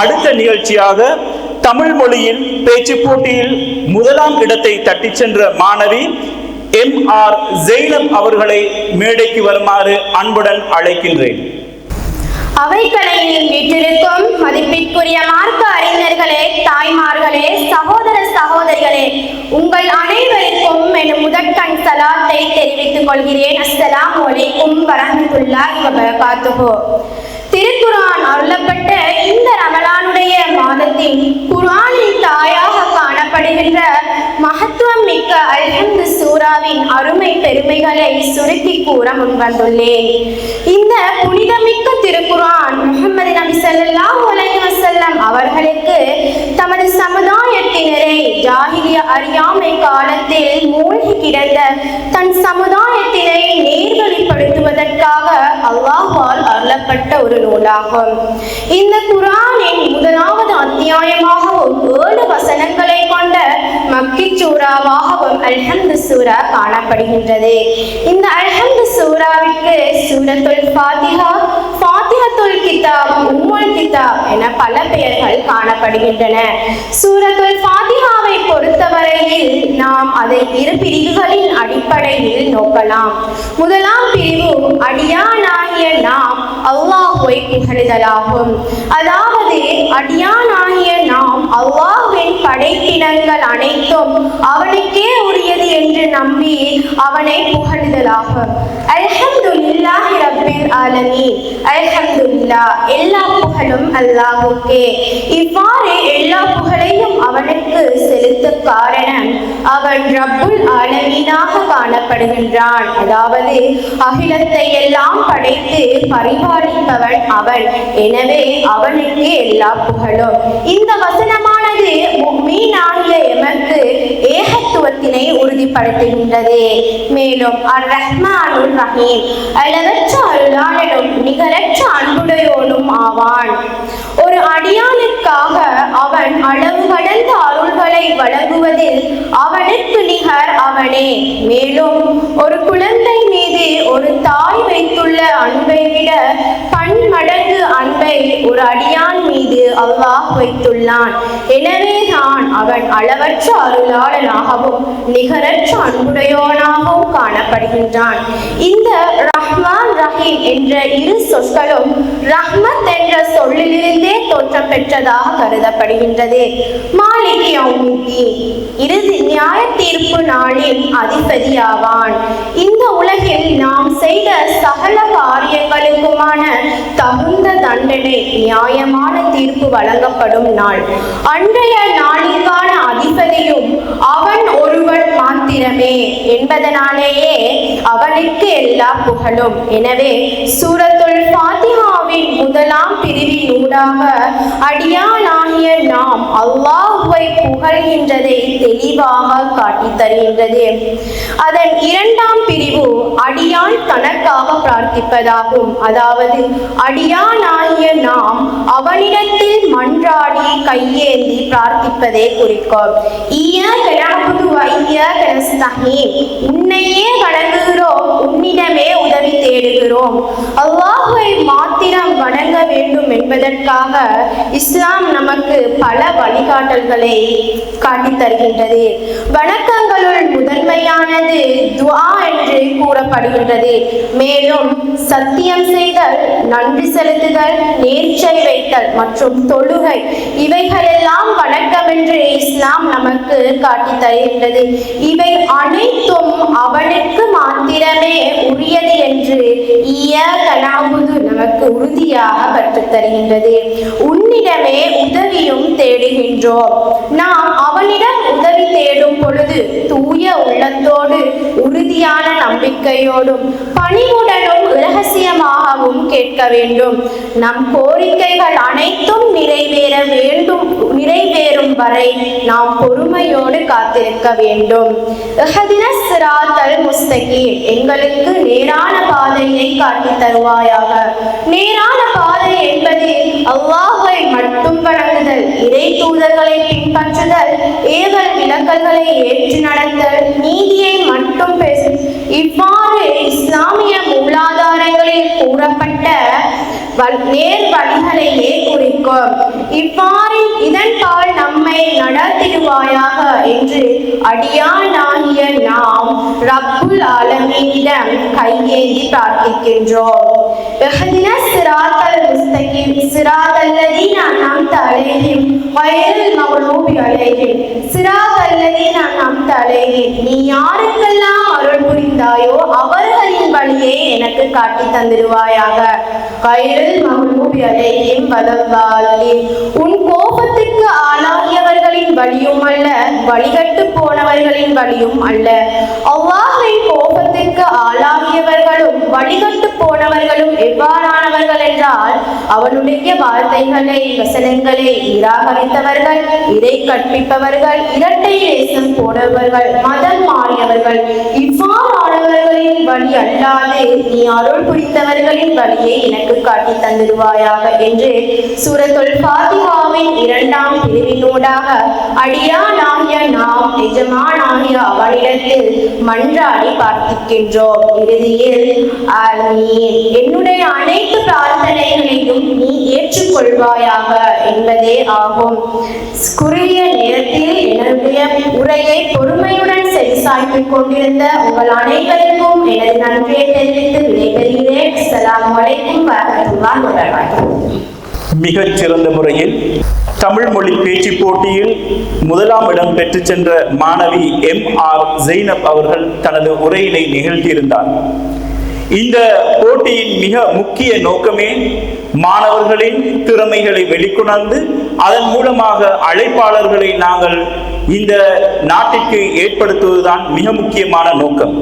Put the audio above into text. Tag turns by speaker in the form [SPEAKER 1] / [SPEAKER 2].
[SPEAKER 1] அடுத்த நிகழ்ச்சியாக தமிழ் மொழியில் பேச்சு போட்டியில் முதலாம் இடத்தை தட்டிச் சென்ற மாணவி MR ஜெய்னப் அவர்களை மேடைக்கு வருமாறு அன்புடன் அழைக்கின்றேன்.
[SPEAKER 2] அவைக்கலையில் வீற்றிருக்கும் மதிப்பிற்குரிய மார்க்க அறிஞர்களே, தாய்மார்களே, சகோதர சகோதரிகளே, உங்கள் அனைவருக்கும் என் முதற்கண் சலாத்தை தெரிவித்துக் கொள்கிறேன். அஸ்ஸலாமு அலைக்கும் வரஹ்மத்துல்லாஹி வபரகாத்துஹு. திருக்குர்ஆன் அருளப்பட்ட இந்த ரமலானுடைய மாதத்தின் குர்ஆனின் தாயாக காணப்படுகின்ற மகத்துவம் மிக்க அல்ஹம்து சூராவின் அருமை பெருமைகளை சுருக்கி கூற முன்வந்துள்ளேன். இந்த புனிதமிக்க திருக்குர்ஆன் முஹம்மது நபி ஸல்லல்லாஹு அலைஹி வஸல்லம் அவர்களுக்கு தமது சமுதாயத்தினரை ஜாஹிலிய அறியாமை காலத்தில் மூழ்கி கிடந்த தன் சமுதாயத்தினை நேர்வழிப்படுத்துவதற்காக அல்லாஹ்வால் அருளப்பட்ட ஒரு நூலாகும். இந்த குர்ஆனின் முதலாவது அத்தியாயமாகவும் 7 வசனங்களை கொண்ட மக்கி சூறாவாகவும் அல்ஹம்து சூரா காணப்படுகின்றது. இந்த அல்ஹம்து சூராவிற்கு சூரத்துல் ஃபாத்திஹா, ஃபாத்திஹத்துல் கிதாப், உம்முல் கிதாப் என பல பெயர்கள் காணப்படுகின்றன. சூரத்துல் ஃபாத்திஹாவை பொறுத்தவரையில் நாம் அதை 2 பிரிவுகளின் அடிப்படையில் நோக்கலாம். முதலாம் பிரிவு அடியானாகிய நாம் அல்லாஹ்வை புகழுதலாகும். அதாவது அடியானாகிய நாம் அல்லாஹ்வின் படைப்பினங்கள் அனைத்தும் அவனுக்கே உரியது என்று நம்பி அவனை புகழுதலாகும். அல்ஹம்துலில்லாஹி ரப்பில் ஆலமீன். அல்ஹம்துலில்லாஹ், எல்லா புகழும் அல்லாஹ்வுக்கே. இவ்வாறு எல்லா புகழையும் அவனுக்கு செலுத்த காரணம் அவன் ரப்புல் ஆலமீனாக காணப்படுகின்றான். அதாவது அகிலத்தை எல்லாம் படைத்து பரிபாலிப்பவன் அவன். எனவே அவனுக்கு எல்லா புகழும். இந்த வசனமானது முஃமினாகிய எமக்கு ஏகத்துவத்தினை உறுதிப்படுத்துகின்றது. மேலும் அர் ரஹ்மானுர் ரஹீம், அளவற்ற அருளாளனும் நிகரற்ற அன்புடையோனும் ஆவான். ஒரு அடியானுக்காக அவன் அளவு கடந்த அருள்களை வழங்குவதில் அவனுக்கு நிகர் அவனே. மேலும் ஒரு குழந்தை மீது ஒரு தாய் வைத்துள்ள அன்பை விட பன்மடங்கு அன்பை ஒரு அடியான் மீது அல்லாஹ் வைத்துள்ளான். எனவேதான் அவன் அளவற்ற அருளாளனாகவும் நிகரற்ற அன்புடையோனாகவும் காணப்படுகின்றான். இந்த ரஹ்மான் ரஹீம் என்ற 2 சொற்களும் ரஹ்மத் என்ற சொல்லிலிருந்தே தோற்றம் பெற்றதாக கருதப்படுகின்றது. மாலிகி யௌமித்தீன், இறுதி நியாய தீர்ப்பு நாளின் அதிபதியாவான். இந்த உலகில் நாம் செய்த சகல காரியங்களுக்குமான தகுந்த தண்டனை, நியாயமான தீர்ப்பு வழங்கப்படும் நாள். அன்றைய நாளிற்கான அதிபதியும் அவன் ஒருவன் மாத்திரமே என்பதனாலேயே அவனுக்கு எல்லா புகழும். எனவே சூரத்துல் ஃபாத்திஹாவின் முதலாம் பிரிவின் ஊடாக அடியானாகிய நாம் அல்லாஹ்வை புகழ்கின்றதை தெளிவாக காட்டித் தருகின்றது. அதன் 2ஆம் பிரிவு அடியான் தனக்காக பிரார்த்திப்பதாகும். அதாவது அடியானாகிய நாம் அவனிடத்தில் மன்றாடி கையேந்தி பிரார்த்திப்பதை குறிக்கும். உன்னையே வணங்குகிறோம், உன்னிடமே உதவி தேடுகிறோம். அல்லாஹ்வை மாத்திரம் வணங்க வேண்டும் என்பதற்காக இஸ்லாம் நமக்கு பல வழிகாட்டல்களை காட்டித் தருகின்றது. வணக்கங்களுள் முதன்மையானது துஆ என்று கூறப்படுகின்றது. மேலும் சத்தியம் செய்தல், நன்றி செலுத்துதல், நேர்ச்சை வைத்தல் மற்றும் தொழுகை இவைகளெல்லாம் வணக்கம் என்று இஸ்லாம் நமக்கு காட்டித் தருகின்றது. இவை அனைத்தும் அவனுக்கு மாத்திரமே உரியது என்று நமக்கு உறுதியாக கற்றுத் தருகின்றது. உன்னிடமே உதவியும் தேடுகின்றோம். நாம் அவனிடம் உதவி தேடும் பொழுது தூய உள்ளத்தோடு, உறுதியான நம்பிக்கையோடும், பணிவுடனும் இரகசியமாகவும் கேட்க வேண்டும். நம் கோரிக்கைகள் அனைத்தும் நிறைவேறும் வரை நாம் பொறுமையோடு காத்திருக்க வேண்டும். எங்களுக்கு நேரான பாதையை காட்டித் தருவாயாக. நேரான பாதை என்பது அல்லாஹ்வை மட்டும் வணங்குதல், இறை தூதர்களை பின்பற்றுதல், ஏவல் விலக்கல்களை ஏற்று நடத்தல், நீதியை மட்டும் பேசுதல். இவ்வாறு இஸ்லாமிய மூலாதாரங்களில் கூறப்பட்ட நேர் வழிகளையே குறிக்கும். இவ்வாறு இதன்பால் நம்மை நடத்திடுவாயாக என்று அடியானாகிய நாம் ரப்புல் ஆலமீனிடம் கையேந்தி பிரார்த்திக்கின்றோம். இஹ்தின ஸிராத்தல் முஸ்தகீம் ஸிராத்தல் லதீன அன்அம்த அலைஹிம் கைரில் மக்லூபி அலைஹிம் ஸிராத்தல் லதீன அன்அம்த அலைஹிம். நீ யாருக்கெல்லாம் அருள் புரிந்தாயோ அவர்களின் வழியை எனக்கு காட்டி தந்திடுவாயாக. கைரில் மக்லூபி அலைஹிம் வலல்லாலின். உன் கோபத்துக்கு ஆளாகியவர்களின் வழியும் அல்ல, வழிகட்டு போனவர்களின் வழியும் அல்ல. அல்லாஹ்வின் கோபத்துக்கு ஆளாகியவர்களும் வழிகட்டு போனவர்களும் எவ்வாறானவர்கள் என்றால், அவனுடைய வார்த்தைகளை வசனங்களை நிராகரித்தவர்கள், இறை கற்பிப்பவர்கள், இரட்டை தேசம் போனவர்கள், மதம் மாறியவர்கள். இவ்வாறானவர்களின் வழி அல்லாது நீ அருள் புரிந்தவர்களின் வழியை எனக்கு காட்டி தந்திடுவாயாக என்று சூரத்துல் ஃபாத்திஹாவின் 2ஆம் பிரிவினூடாக அடியானாகிய நாம் எஜமானாகிய அவனிடத்தில் மன்றாடி பிரார்த்திக்கின்றோம். இறுதியில் ஆமீன், என்னுடைய அனைத்து பிரார்த்தனைகளையும் நீ ஏற்றுக்கொள்வாயாக என்பதே ஆகும். குறுகிய நேரத்தில் என்னுடைய உரையை பொறுமையுடன் செவிசாய்த்துக் கொண்டிருந்த உங்கள் அனைவருக்கும் எனது நன்றியை தெரிவித்து விடைபெறுகிறேன். அஸ்ஸலாமு அலைக்கும் வரஹ்மத்துல்லாஹி வபரகாத்துஹு.
[SPEAKER 1] மிகச் சிறந்த முறையில் தமிழ் மொழி பேச்சு போட்டியில் 1ஆம் இடம் பெற்று சென்ற மாணவி MR ஜெய்னப் அவர்கள் தனது உரையினை நிகழ்த்தியிருந்தார். இந்த போட்டியின் மிக முக்கிய நோக்கமே மாணவர்களின் திறமைகளை வெளிக்கொணர்ந்து அதன் மூலமாக அழைப்பாளர்களை நாங்கள் இந்த நாட்டிற்கு ஏற்படுத்துவதுதான் மிக முக்கியமான நோக்கம்.